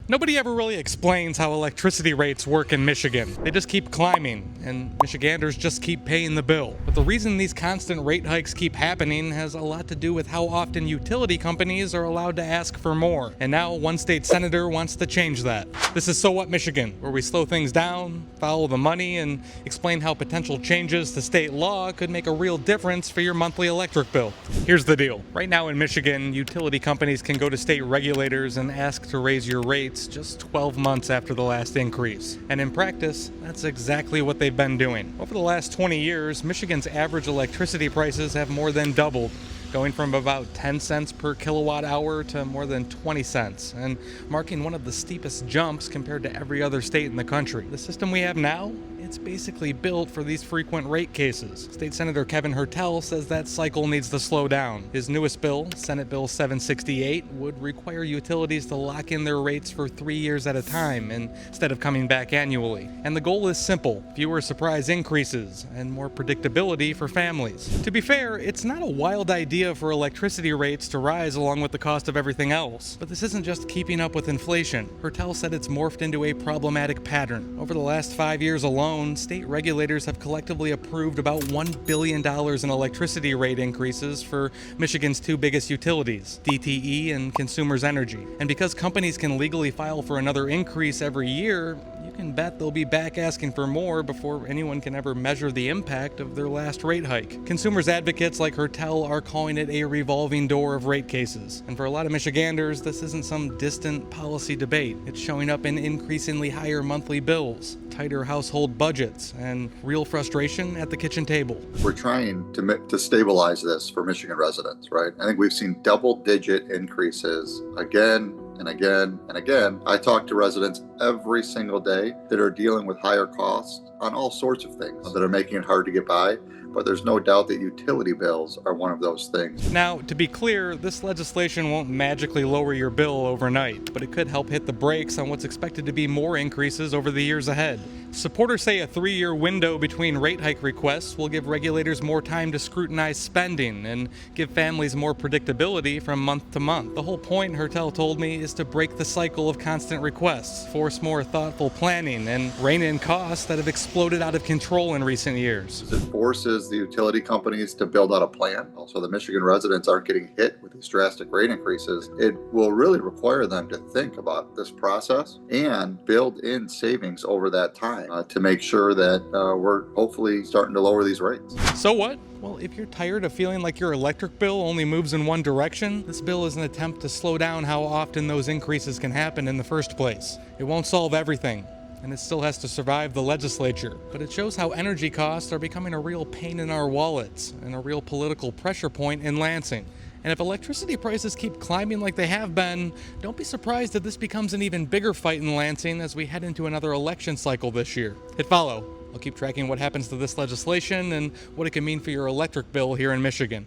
Nobody ever really explains how electricity rates work in Michigan. They just keep climbing, and Michiganders just keep paying the bill. But the reason these constant rate hikes keep happening has a lot to do with how often utility companies are allowed to ask for more. And now one state senator wants to change that. This is So What Michigan, where we slow things down, follow the money, and explain how potential changes to state law could make a real difference for your monthly electric bill. Here's the deal. Right now in Michigan, utility companies can go to state regulators and ask to raise your rates just 12 months after the last increase. And in practice, that's exactly what they've been doing. Over the last 20 years, Michigan's average electricity prices have more than doubled, going from about 10 cents per kilowatt hour to more than 20 cents, and marking one of the steepest jumps compared to every other state in the country. The system we have now, it's basically built for these frequent rate cases. State Senator Kevin Hertel says that cycle needs to slow down. His newest bill, Senate Bill 768, would require utilities to lock in their rates for 3 years at a time instead of coming back annually. And the goal is simple: fewer surprise increases and more predictability for families. To be fair, it's not a wild idea for electricity rates to rise along with the cost of everything else. But this isn't just keeping up with inflation. Hertel said it's morphed into a problematic pattern. Over the last 5 years alone, state regulators have collectively approved about $1 billion in electricity rate increases for Michigan's two biggest utilities, DTE and Consumers Energy. And because companies can legally file for another increase every year, you can bet they'll be back asking for more before anyone can ever measure the impact of their last rate hike. Consumers advocates like Hertel are calling it a revolving door of rate cases. And for a lot of Michiganders, this isn't some distant policy debate. It's showing up in increasingly higher monthly bills, tighter household budgets, and real frustration at the kitchen table. We're trying to stabilize this for Michigan residents, right? I think we've seen double-digit increases again and again and again. I talk to residents every single day that are dealing with higher costs on all sorts of things that are making it hard to get by. But there's no doubt that utility bills are one of those things. Now, to be clear, this legislation won't magically lower your bill overnight, but it could help hit the brakes on what's expected to be more increases over the years ahead. Supporters say a 3-year window between rate hike requests will give regulators more time to scrutinize spending and give families more predictability from month to month. The whole point, Hertel told me, is to break the cycle of constant requests, force more thoughtful planning, and rein in costs that have exploded out of control in recent years. It forces the utility companies to build out a plan. Also, the Michigan residents aren't getting hit with these drastic rate increases. It will really require them to think about this process and build in savings over that time to make sure that we're hopefully starting to lower these rates. So what? Well, if you're tired of feeling like your electric bill only moves in one direction, this bill is an attempt to slow down how often those increases can happen in the first place. It won't solve everything, and it still has to survive the legislature. But it shows how energy costs are becoming a real pain in our wallets and a real political pressure point in Lansing. And if electricity prices keep climbing like they have been, don't be surprised if this becomes an even bigger fight in Lansing as we head into another election cycle this year. Hit follow. I'll keep tracking what happens to this legislation and what it can mean for your electric bill here in Michigan.